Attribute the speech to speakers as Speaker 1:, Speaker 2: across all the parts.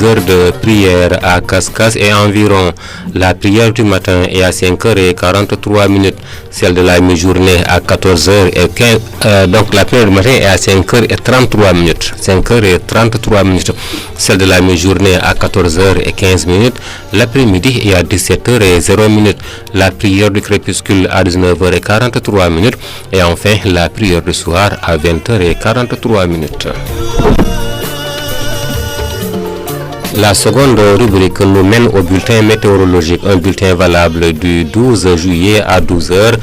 Speaker 1: heures de prière à Cas-Cas et environ. La prière du matin est à 5h43, celle de la mi-journée à 14h15. Donc la prière du matin est à 5h33, 5h33, celle de la mi-journée à 14h15. L'après-midi est à 17h0, la prière du crépuscule à 19h43 et enfin la prière du soir à 20h43. La seconde rubrique nous mène au bulletin météorologique, un bulletin valable du 12 juillet à 12h.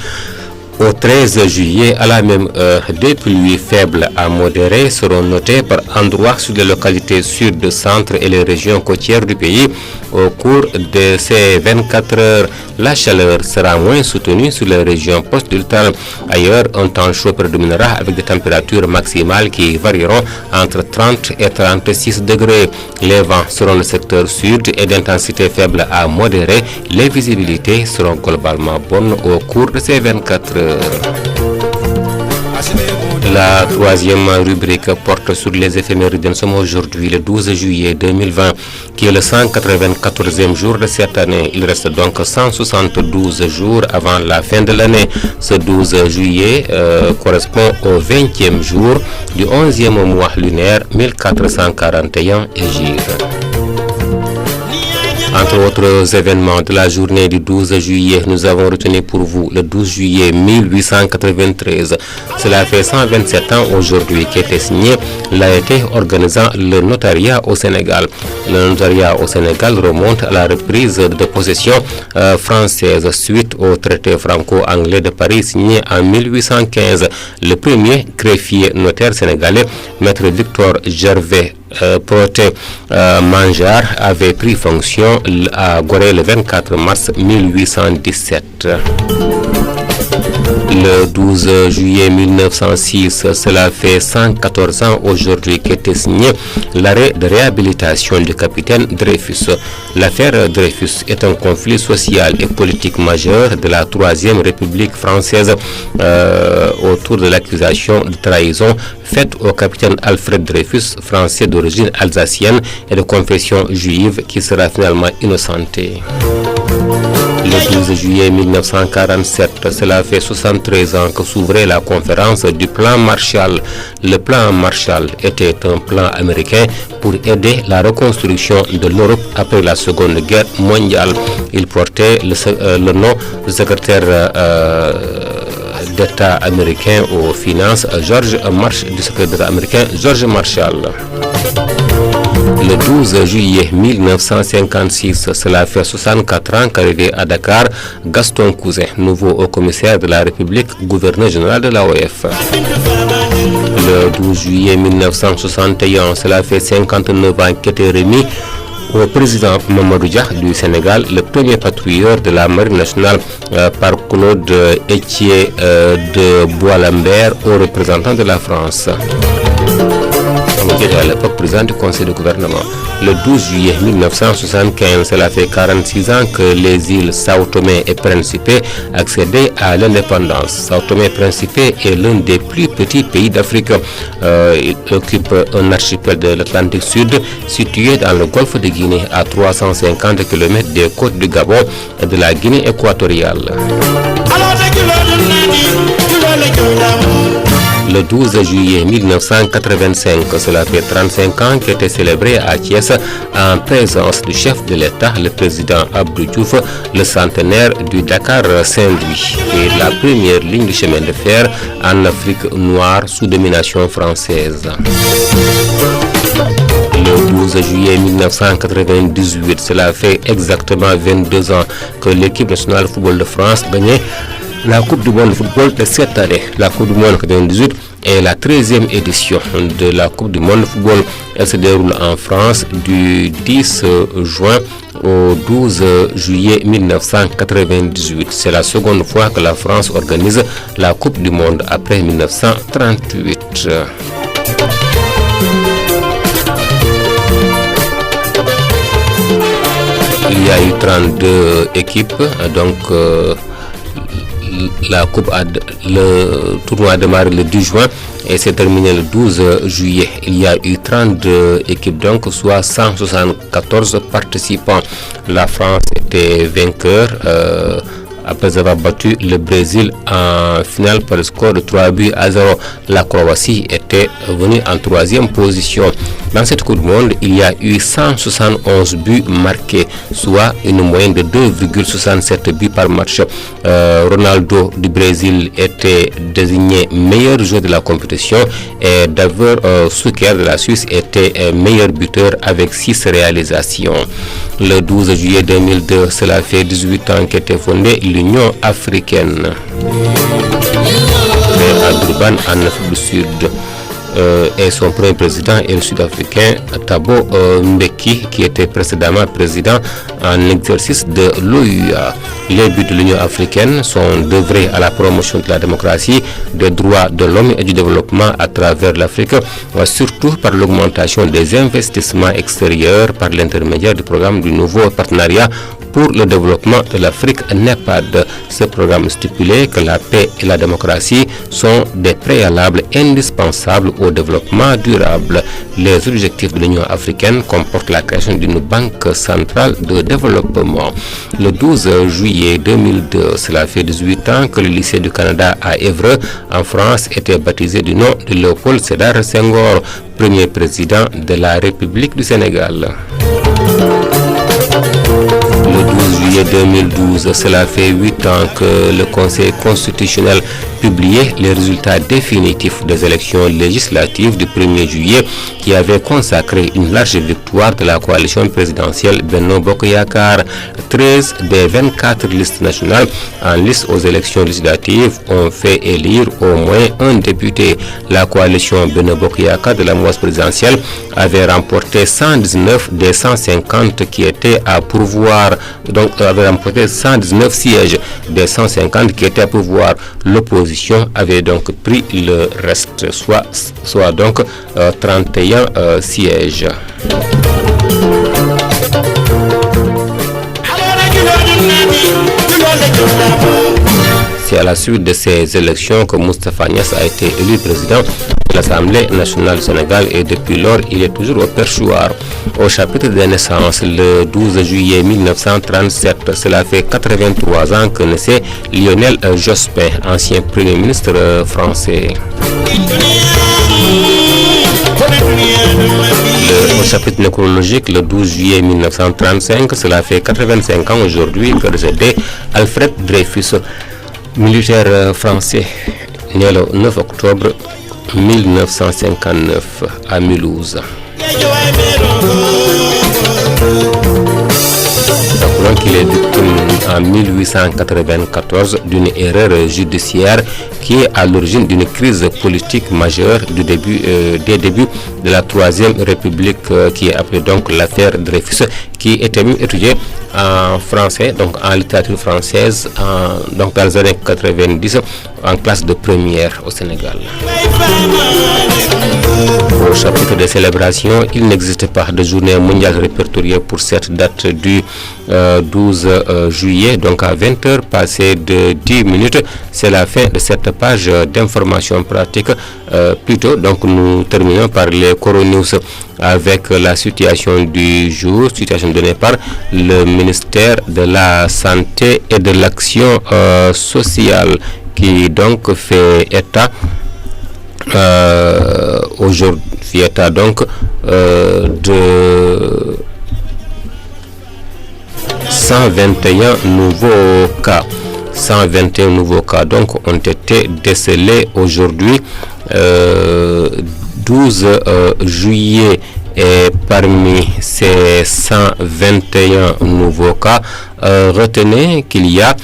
Speaker 1: Au 13 juillet, à la même heure, des pluies faibles à modérées seront notées par endroits sur les localités sud, centre et les régions côtières du pays. Au cours de ces 24 heures, la chaleur sera moins soutenue sur les régions post-ultérieures. Ailleurs, un temps chaud prédominera avec des températures maximales qui varieront entre 30 et 36 degrés. Les vents seront le secteur sud et d'intensité faible à modérée. Les visibilités seront globalement bonnes au cours de ces 24 heures. La troisième rubrique porte sur les éphémérides. Nous sommes aujourd'hui le 12 juillet 2020, qui est le 194e jour de cette année. Il reste donc 172 jours avant la fin de l'année. Ce 12 juillet correspond au 20e jour du 11e mois lunaire 1441 Hégire. Entre autres événements de la journée du 12 juillet, nous avons retenu pour vous le 12 juillet 1893. Cela fait 127 ans aujourd'hui qu'était signé l'arrêté organisant le notariat au Sénégal. Le notariat au Sénégal remonte à la reprise de possession française suite au traité franco-anglais de Paris signé en 1815. Le premier greffier notaire sénégalais, maître Victor Gervais Proté Manjar, avait pris fonction à Gorée le 24 mars 1817. Le 12 juillet 1906, cela fait 114 ans aujourd'hui qu'était signé l'arrêt de réhabilitation du capitaine Dreyfus. L'affaire Dreyfus est un conflit social et politique majeur de la Troisième République française autour de l'accusation de trahison faite au capitaine Alfred Dreyfus, français d'origine alsacienne et de confession juive, qui sera finalement innocenté. Le 12 juillet 1947, cela fait 73 ans que s'ouvrait la conférence du plan Marshall. Le plan Marshall était un plan américain pour aider la reconstruction de l'Europe après la Seconde Guerre mondiale. Il portait le nom du secrétaire d'État américain aux finances, du secrétaire d'État américain George Marshall. Le 12 juillet 1956, cela fait 64 ans qu'arrivé à Dakar, Gaston Cousin, nouveau haut-commissaire de la République, gouverneur général de l'AOF. Le 12 juillet 1961, cela fait 59 ans qu'était remis au président Mamadou Dia du Sénégal le premier patrouilleur de la Marine nationale par Claude Etier de Bois-Lambert aux représentants de la France. À l'époque président du conseil de gouvernement. Le 12 juillet 1975, cela fait 46 ans que les îles Sao Tomé et Principe accédaient à l'indépendance. Sao Tomé et Principe est l'un des plus petits pays d'Afrique. Il occupe un archipel de l'Atlantique Sud situé dans le golfe de Guinée à 350 km des côtes du Gabon et de la Guinée équatoriale. Le 12 juillet 1985, cela fait 35 ans qu'était célébré à Thiès en présence du chef de l'État, le président Abdou Diouf, le centenaire du Dakar Saint-Louis et la première ligne de chemin de fer en Afrique noire sous domination française. Le 12 juillet 1998, cela fait exactement 22 ans que l'équipe nationale de football de France gagnait la Coupe du monde de football de cette année. La Coupe du monde 98 est la 13e édition de la Coupe du monde de football. Elle se déroule en France du 10 juin au 12 juillet 1998. C'est la seconde fois que la France organise la Coupe du monde après 1938. Il y a eu 32 équipes, donc le tournoi a démarré le 10 juin et s'est terminé le 12 juillet. Il y a eu 32 équipes, donc soit 174 participants. La France était vainqueur après avoir battu le Brésil en finale par le score de 3-0. La Croatie était venue en troisième position. Dans cette Coupe du Monde, il y a eu 171 buts marqués, soit une moyenne de 2,67 buts par match. Ronaldo du Brésil était désigné meilleur joueur de la compétition et Davor Suker de la Suisse était meilleur buteur avec 6 réalisations. Le 12 juillet 2002, cela fait 18 ans qu'était fondée l'Union africaine. Mais à Durban, en Afrique du Sud, et son premier président est le Sud-Africain Thabo Mbeki, qui était précédemment président en exercice de l'OUA. Les buts de l'Union africaine sont d'œuvrer à la promotion de la démocratie, des droits de l'homme et du développement à travers l'Afrique, surtout par l'augmentation des investissements extérieurs par l'intermédiaire du programme du nouveau partenariat pour le développement de l'Afrique NEPAD. Ce programme stipulait que la paix et la démocratie sont des préalables indispensables au développement durable. Les objectifs de l'Union africaine comportent la création d'une banque centrale de développement. Le 12 juillet 2002, cela fait 18 ans que le lycée du Canada à Évreux, en France, était baptisé du nom de Léopold Sédar Senghor, premier président de la République du Sénégal. Le 12 juillet 2012, cela fait 8 ans que le Conseil constitutionnel publiait les résultats définitifs des élections législatives du 1er juillet qui avaient consacré une large victoire de la coalition présidentielle Benno Bokk Yakaar. 13 des 24 listes nationales en liste aux élections législatives ont fait élire au moins un député. La coalition Benno Bokk Yakaar de la mouvance présidentielle avait remporté 119 des 150 qui étaient à pourvoir, donc avait remporté 119 sièges des 150 qui étaient à pourvoir. L'opposition avait donc pris le reste, soit donc 31 sièges. C'est à la suite de ces élections que Moustapha Niasse a été élu président de l'Assemblée nationale du Sénégal et depuis lors, il est toujours au perchoir. Au chapitre des naissances, le 12 juillet 1937, cela fait 83 ans que naissait Lionel Jospin, ancien Premier ministre français. Au chapitre nécrologique, le 12 juillet 1935, cela fait 85 ans aujourd'hui que décédé Alfred Dreyfus, militaire français, né le 9 octobre 1959 à Mulhouse. Rappelons qu'il est victime en 1894 d'une erreur judiciaire qui est à l'origine d'une crise politique majeure des débuts de la Troisième République qui est appelée donc l'affaire Dreyfus, qui était même étudiée en français, donc en littérature française, donc dans les années 90 en classe de première au Sénégal. Au chapitre des célébrations, il n'existe pas de journée mondiale répertoriée pour cette date du 12 juillet, donc à 20h passées de 10 minutes. C'est la fin de cette page d'information pratique. Plutôt, donc nous terminons par les coronews avec la situation du jour, situation donnée par le ministère de la Santé et de l'Action sociale qui donc fait état aujourd'hui état donc de 121 nouveaux cas. 121 nouveaux cas donc ont été décelés aujourd'hui 12 juillet. Et parmi ces 121 nouveaux cas, retenez qu'il y a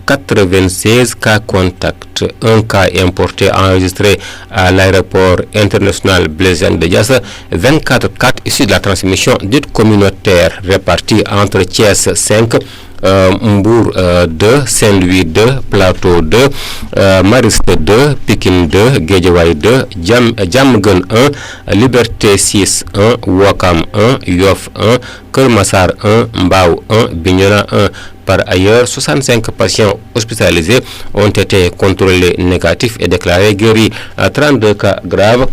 Speaker 1: 96 cas contacts, un cas importé enregistré à l'aéroport international Blaise de Diass, 24 cas issus de la transmission dite communautaire répartis entre Thiès 5, Mbour 2, Saint-Louis 2, Plateau 2, Mariste 2, Pikine 2, Guédiawaye 2, Diamaguène 1, Liberté 6 1, Ouakam 1, Yoff 1, Keur Massar 1, Mbao 1, Bignona 1.
Speaker 2: Par ailleurs, 65 patients hospitalisés ont été contrôlés négatifs et déclarés guéris. 32 cas graves.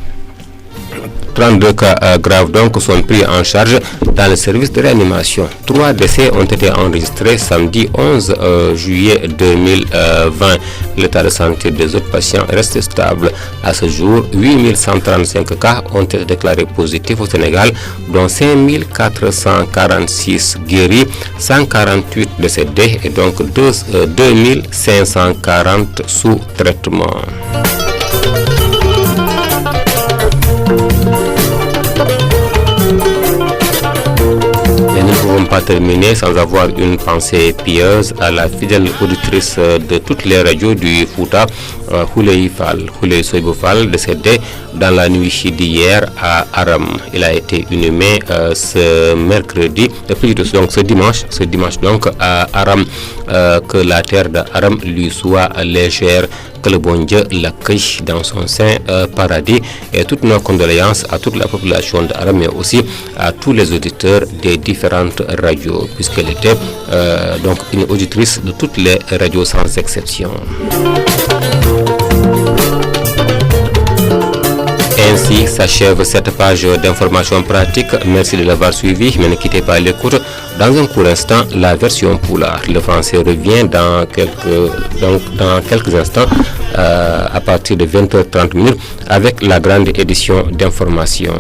Speaker 2: 32 cas graves donc sont pris en charge dans le service de réanimation. 3 décès ont été enregistrés samedi 11 juillet 2020. L'état de santé des autres patients reste stable. À ce jour, 8135 cas ont été déclarés positifs au Sénégal, dont 5446 guéris, 148 décédés et donc 2540 sous traitement. Pas terminer sans avoir une pensée pieuse à la fidèle auditrice de toutes les radios du Fouta, Houley Soibou Fall, décédé dans la nuit d'hier à Aram. Il a été inhumé ce mercredi, donc ce dimanche donc à Aram. Que la terre d'Aram lui soit légère, que le bon Dieu l'accueille dans son saint paradis, et toutes nos condoléances à toute la population d'Aram, mais aussi à tous les auditeurs des différentes radios, puisqu'elle était donc une auditrice de toutes les radios sans exception. Ainsi s'achève cette page d'information pratique. Merci de l'avoir suivi, mais ne quittez pas l'écoute. Dans un court instant, la version poulard. Le français revient dans quelques instants à partir de 20h30 avec la grande édition d'information.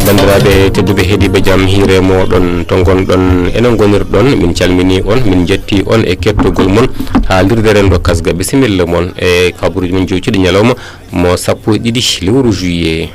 Speaker 2: bandiraɓe tedduɓe heeɗiɓe jaam hiire moɗon to gonɗon enen gonirɗon min calmini on min jetti on e kettugol mon haalirde renɗo kasga bisimilla moon e kabaruji min jewtiɗo ñalawma mo 12 lewru juillet.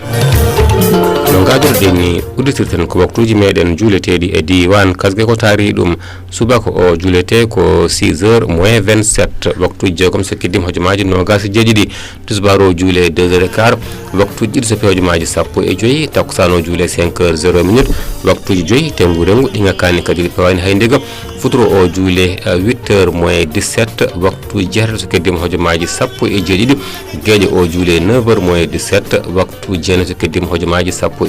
Speaker 2: no gadorɗen ni udditirten ko waktuji meɗen juuleteɗi e diwan kasga ko taari ɗum subaka o juulete ko 6h moins 27 waktuji jeegom so keddima hojomaji nogas e jeeɗiɗi tusbaro juule 2h15 waktuji ɗiɗi so pewojomaji 15 takkusano juule 5h00 waktuji joyyi tengu rengu ɗi ngakkani kadi ɗi pewani haydiga futuro o juule 8h moins 17 waktuji jeetati so keddima hojomaji 17 gueƴe o juule 9h moins 17 waktu jeenay so keddima hojomaji 17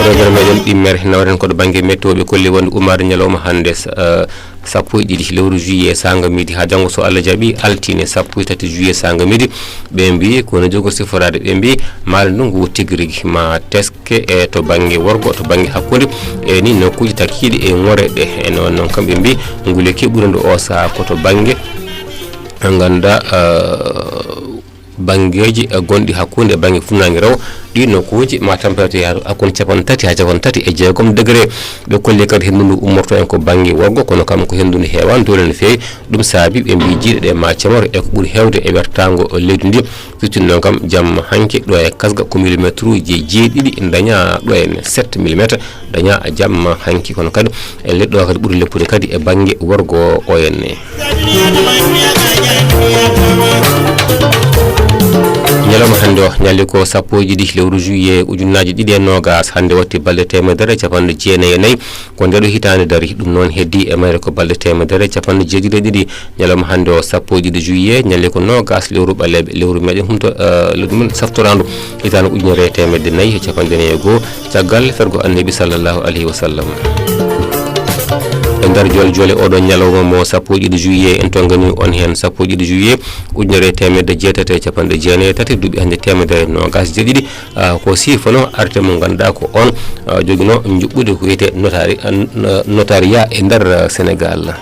Speaker 2: rogere meɗen ɗimmere nawren koɗo banggue météo ɓe kolli wonde umade ñalawma hande 12 lewru juillet sanga midi ha janggo so Allah jaaɓi altine 13 juillet sanga midi ɓe mbi kono jogo siforade ɓe mbi maale ndungu tigui rigui ma teske e to banggue worgo to banggue hakkude e ni nokkuji takkiɗi e ŋore ɗe e noon kamɓe mbi nguleki ɓuurande o saaha koto banggue ganda bangeji gonɗi hakkude e banggue funnague rew ɗi nokkuji ma température hakkude 3 ha 36 degré ɓe kolli kadi hendundu ummorto en ko banggue worgo kono kam ko hendundu heewani dole no fewi ɗum saabi ɓe mbi jiiɗe ɗe ma camaro e ko ɓuuri hewde e wertago leydi ndi firtinno kam jamma hanke ɗo e kasga ko millimétre uji jeeɗiɗi daña ɗo en 7 mm daña jamma hanki kono kadi e leɗɗo kadi ɓuuri leppude kadi e banggue worgo o henne. ñalawma hande o ñalli ko 10 lewru juillet ujunnaji ɗiɗi e nogas hande watti balɗe temedere capanɗe jeenayyi e nayyi ko nder hitande dari ɗum noon heddi e mayre ko balɗe temedere capanɗe jeeɗiɗi e ɗiɗi ñalawma hande o 10 juillet ñalli ko nogas lewru ɓaleɓe lewru meɗen humto ɗum saftorandu hitande ujunere temedde nayyi e capanɗe nayyi e goho caggal fergo annabi sallllahu alayhi wa sallam. e nder jole jole oɗon ñalawma mo 10 juillet en to gani on hen 10 juillet ujunere temedde jeetati e capanɗe jeenayyi e tati duuɓi hande temedere nogas jeeɗiɗi ko sifano arte mo ganduɗa ko on joguino juɓɓude ko wiyete notariat e nder Sénégal.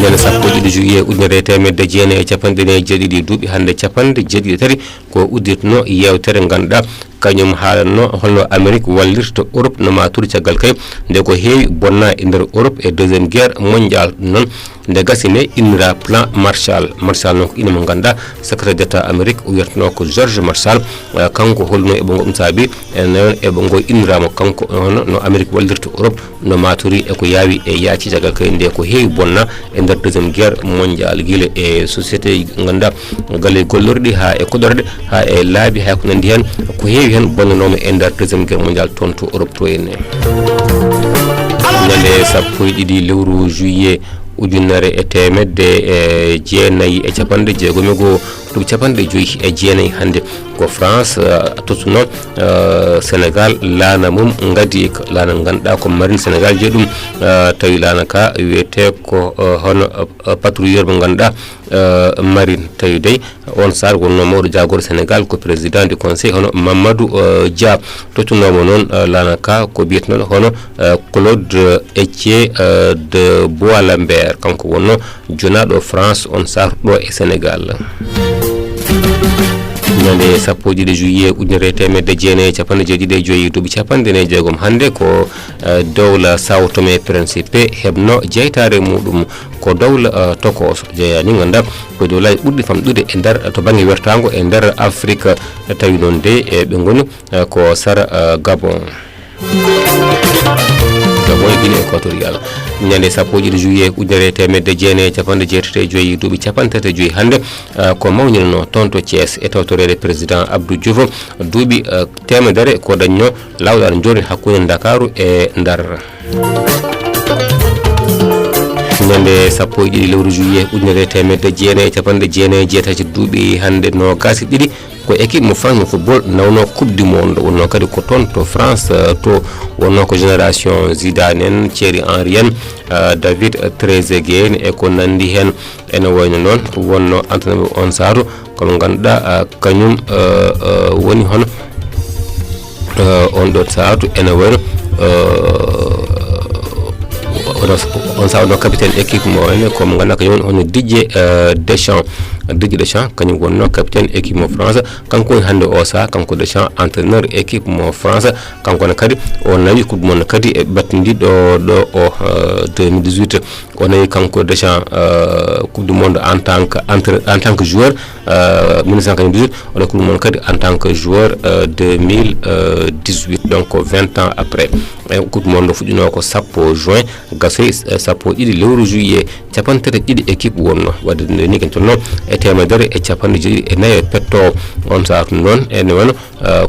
Speaker 2: ñande 10 juillet ujunere temedde jeenayyi e capanɗe nayyi e jeeɗiɗi duuɓi hande capanɗe jeeɗiɗi e tati ko uddirno yewtere ganduɗa kañum haalanno holno Amérique wallirta Europe no maturi caggal kay nde ko heewi bonna e nder Europe e deuxiéme guerre mondial ɗum noon nde gasine innira plan Marshall noon ko ina mo ganduɗa secrétaire d'état Amérique o wiyatano ko George Marshall kanko holno eɓe ɗum saabi noon eɓe ngo innirama kanko no Amérique wallirta Europe no maturi e ko yaawi e yaaci caggal kay nde ko heewi bonna e nder deuxiéme guerre mondial guila e société ganduɗa galle gollorɗi ha e koɗorɗe ha e laabi ha ko nandi hen ko heewi hen bonnanoma e nder deuxiéme guerre mondial toon to Europe to henne. ñande 12 lewru juillet ujunere e temedde jeenayi e capanɗe jeegomi go duuɓi capanɗe joyi e jeenayi hannde ko France totu noon Sénégal laana mum ngadi laana ganduɗa ko marine Sénégal jeeyi ɗum tawi laana ka wiyete ko hono patrouilleur mo ganduɗa marine tawi dey on sar wonno mawɗo jagoro Sénégal ko président du conseil hono Mamadou Dia tottunomo noon laana ka ko biyete noon hono Claude Etier de Bois-Lambert kanko wonno jonaɗo France on sar ɗo e Sénégal. ñande sappo e ɗiɗi juillet ujunere temedde jeenayi capanɗe jeeɗiɗi e joyi duuɓi capanɗe nayyi jeegom hannde ko dowla Sao Tomé Principe heɓno jeytare muɗum ko dowla tokoso jeeyani ganduɗa ko dowlaji ɓurɗi famɗude e nder to banggue wertago e nder Afrique tawi noon de ɓe goni ko sara Gabon e Guinée équatorial ñande sappo e ɗiɗi juillet ujunere temedde jeenayi capanɗe jeetati e joyi duuɓi capantati e joyi hannde ko mawnino toon to Thiès e tawtorede président Abdou Diouf duuɓi temedere ko dañno lawɗal joni hakkude Dakaru e Ndar. ñande sappo e ɗiɗi lewru juillet ujunere temedde jeenayi capanɗe jeenayi e jeetati duuɓi hannde nogas e ɗiɗi ko équipe mo France mo football nawno coupe du monde wonno kadi ko toon to France to wonno ko génération Zidane en Thierry Henry en David Trezeguet e ko nandi hen ene wayno noon wonno entraîneur on saaru kono ganduɗa kañum woni hono on ɗo saatu ene wayno on sawno capitaine équipe mo ene komo ganduɗa kañum hono Didier Deschamps kañum wonno capitaine équipe mo France kanko woni hannde o saha kanko Deschamps entraîneur équipe mo France kanko ne kadi o nawi coupe du monde kadi e battidiɗo ɗo o 2018 o nawi kanko Deschamps coupe du monde en tant que joueur 1998 o nawi coupe du monde kadi en tant que joueur 2018 donc 20 ans après coupe du monde fuɗɗino ko sappo juin gasoyi sappo ɗiɗi lewru juillet capantati ɗiɗi équipe wonno wadde ni ken tonno e temedere e capanɗe jeeɗiɗi e nayyi e petto on saatu noon ene wano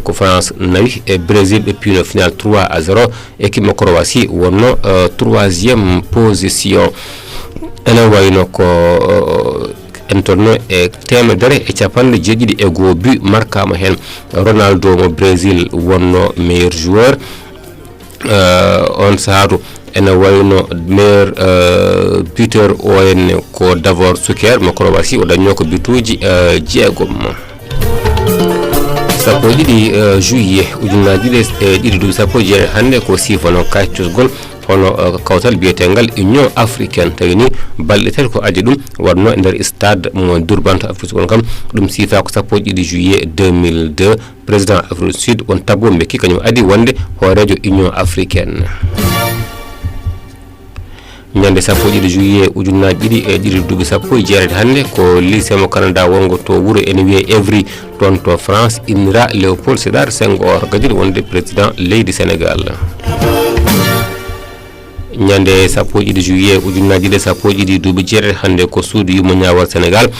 Speaker 2: ko France nawi e Brésil ɓe piino final 3-0 équipe mo Croatie wonno 3e position ene wayno ko en tonno e temedere e capanɗe jeeɗiɗi e goo but markama hen Ronaldo mo Brésil wonno meilleur joueur on saatu ene wayno meilleur buteur o henne ko Davor Suker mo Croatie o dañno ko bituji jeegom sappo e ɗiɗi juillet ujunnaje ɗiɗi e ɗiɗi duuɓi sappo e jeetati hannde ko sifano kaccusgol hono kawtal biyetengal Union africaine tawi ni balɗe tati ko addi ɗum wanno e nder stade mo Durban to Afrique kono kam ɗum sifa ko sappo e ɗiɗi juillet 2002 président Afrique du Sud on Thabo Mbeki kañum addi wonde hoorejo Union africaine. ñande sappo e ɗiɗi juillet ujunnaje ɗiɗi e ɗiɗi duuɓi sappo e jeetati hannde ko lycée mo Canada wongo to wuuro ene wiye Évry toon to France innira Léopold Sédar Senghor kadi wonde président leydi Sénégal. ñande sappo e ɗiɗi juillet ujunnaje ɗiɗi sappo e ɗiɗi duuɓi jeetati hannde ko suudu yummo ñawal Sénégal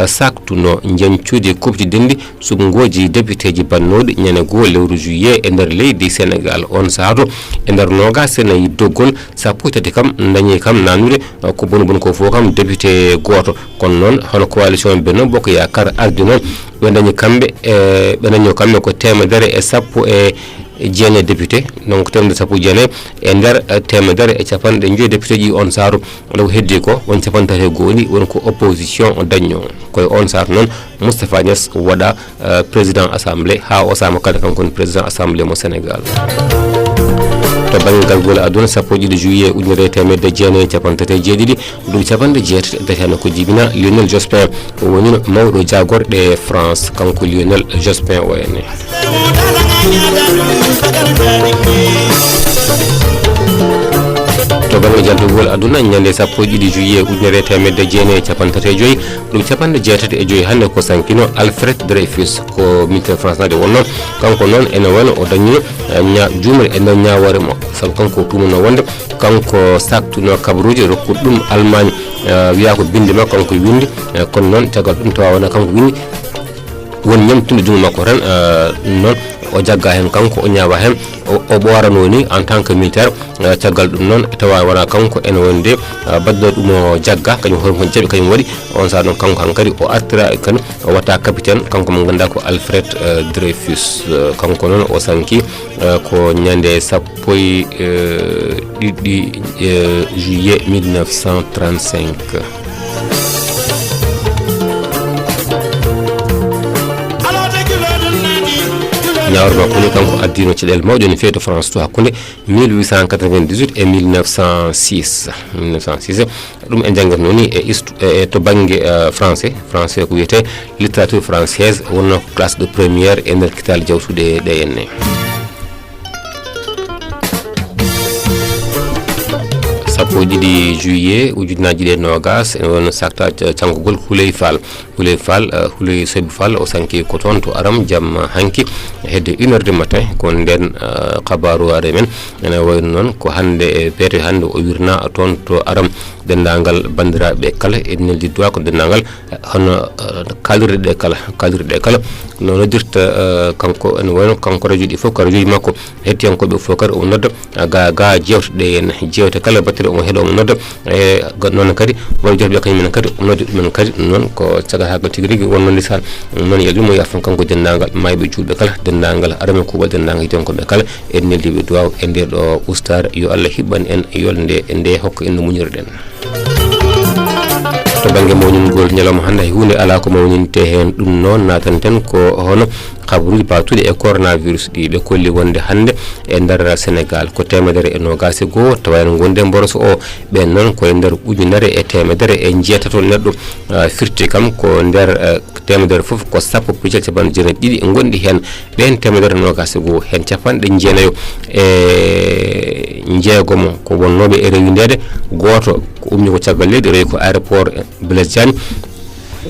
Speaker 2: saktuno jencude kupji denndi suɓgoji député ji bannoɗi ñande goo lewru juillet e nder leydi Sénégal on saatu e nder nogas e nayyi doggol sappo e tati kam dañi kam nanude ko bonbon ko fof kam député goto kono noon hono coalition Benno Bokk Yakar ardi noon ɓe dañi kamɓe ɓe daño kamɓe ko temedere e sappo e jeenayi député donc temedere sappo e jeenayi e nder temedere e capanɗe joyi député ji on saaru ɗo heddi ko won capantati e gooni woni ko opposition o dañño koye on saatu noon Moustapha Niass waɗa président assemblée ha o sama kala kanko woni président assemblée mo Sénégal. to banggue galgol aduna sappo e ɗiɗi juillet ujunere temedde jeenayi capantati e jeeɗiɗi ɗum capanɗe jeetati e tati hannde ko jibina Lionel Jospin o woni mawɗo jagorɗe France kanko Lionel Jospin o henne. to banggue jaldugol aduna ñande sappo e ɗiɗi juillet ujunere temedde jeenayi e capantati e joyi ɗum capanɗe jeetati e joyi hannde ko sankino Alfred Dreyfus ko militaire France nade wonno kanko noon ene wano o dañi jumre e nder ñawore mo saabu kanko tumano wonde kanko saktuno kabaruji rokkude ɗum Allemagne wiya ko binde makko kanko windi kono noon caggal ɗum tawa wona kanko windi won ñamtude jungo makko tan non o jagga hen kanko o ñaawa hen o ɓorano ni en tant que militaire caggal ɗum noon tawa wona kanko ene wonde baddo ɗum o jagga kañum horko jaɓi kañum waɗi on saa ɗon kanko hankadi o artira kadi o watta capitaine kanko mo ganduɗa ko Alfred Dreyfus kanko noon o sanki ko ñande 1 juillet 1935 ñawr makko ni kanko addino caɗele mawɗe no feewi to France to hakkude 1898 et 1906 ɗum e janggat noon ni e to banggue français ko wiyete littérature française wonno ko classe de première e nder kitale jawtuɗe ɗe henne sappo ɗiɗi juillet ujunnaji ɗe nogas ene wonno sakta cankugol Houleye Fall Houleye Soybou Fall o sanki ko toon to aram jam hanki hedde 1h du matin ko nden kabaru are men ene wayno noon ko hande e peete hande o wirna toon to aram dendagal bandiraɓe kala e neldidwa ko dendagal hono kalirɗe ɗe kala no noddirta kanko ene wayno kanko radio ɗi fof ko radio makko hettiyankoɓe fof kadi o nodda ga jewteɗe henna jewte kala battere omo heeɗo omo nodda e noon kadi won jewteɓe kañumen kadi o noddi ɗumen kadi noon ko cagatagal tigui rigui wonno lisan noon yalwimo yafan kanko dendagal mayɓe julɓe kala dendagal arame kuuɓal dendagal hettiyankoɓe kala e neldiɓe duwaw e nder ɗo ustare yo Allah hiɓɓan en yolde e nde hokka en no muñirɗen to banggue mawningol ñalawma hannde hay hunde ala ko mawninte hen ɗum noon natanten ko hono habaruji patuɗi e coronavirus ɗi ɓe kolli wonde hannde e nder Sénégal ko 121 tawano gonde mboroso o ɓen noon koye nder ujunere e temedere e jeetato neɗɗo firti kam ko nder temedere foof ko sappo piccal capanɗe jeenayyi ɗiɗi gonɗi hen ɓen 121 hen capanɗe jeenayo e jeegomo ko wonnoɓe e rewidede goto ko ummi ko caggal leydi rewi ko aéroport Blaise Diagne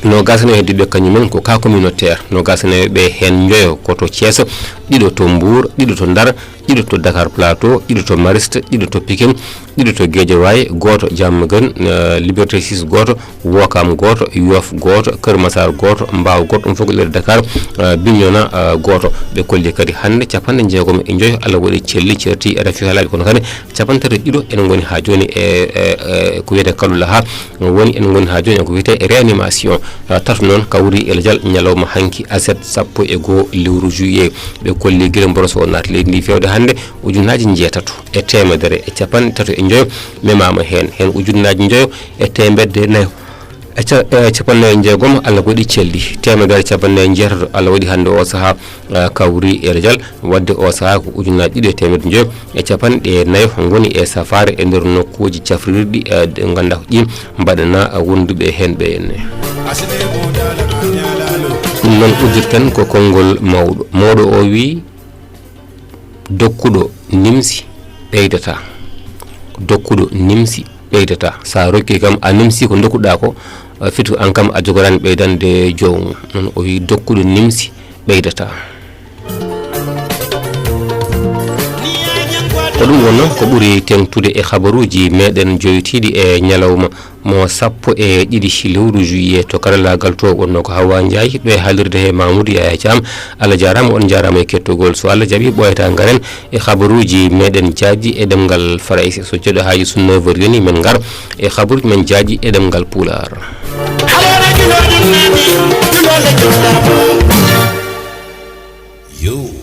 Speaker 2: no gasano heddiɓe kañumen ko cas communautaire no gasano ɓe hen joyo koto Thiès ɗiɗo to Mbour ɗiɗo to Ndar ɗiɗo to Dakar Plateau ɗiɗo to Mariste ɗiɗo to Pikine ɗiɗo to Guédiawaye goto Diamaguène Liberté 6 goto Ouakam goto Yoff goto Keur Massar goto Mbao goto ɗum fof ko leydi Dakar Bignona goto ɓe kolli kadi hande capanɗe jeegom e joyo Allah waɗi celli certi RFI haalaɓe kono kadi capantati ɗiɗo ene goni ha joni e ko wiyete kalula ha woni ene goni ha joni e ko wiyete réanimation tatu noon kawri eldial ñalawma hanki aset 11 lewru juillet ɓe kolli guila mboroso o naata leydi ndi fewde hande ujunnaji jeetato e temedere e capanɗe tato e joyo memama hen ujunnaji joyo e temedde nayyo e capanɗe jeegom Allah waɗi celli temedere capanɗe jeetato Allah waɗi hande o saaha kawri eldial wadde o saaha ko ujunnaji ɗiɗi e temedde joyo e capanɗe nayyo goni e safare e nder nokkuji cafrirɗi ɗe ganduɗa ko ɗin mbaɗana wonduɓe hen ɓe henne ɗum noon uddirten ko konngol mawɗo o wi dokkuɗo nimsi ɓeydata sa rokki kam a nimsi ko dokkuɗa ko fitu an kam a jogorani ɓeydande jomum noon o wi dokkuɗo nimsi ɓeydata ko ɗum wonno ko ɓuuri tengtude e habaruji meɗen joytiɗi e ñalawma mo 12 lewru juillet to karallagal to wonno ko Hawa Ndiaye ɗo e haalirde he Mamoudou Yaya Thiam Allah jarama on jarama e kettogol so Allah jaaɓi ɓoyata garen e habaruji meɗen jaaji e ɗemgal Faraïse so joɗo haaji so 9h yoni men gar e habaruji men jaaji e ɗemgal Pulaar
Speaker 3: Yo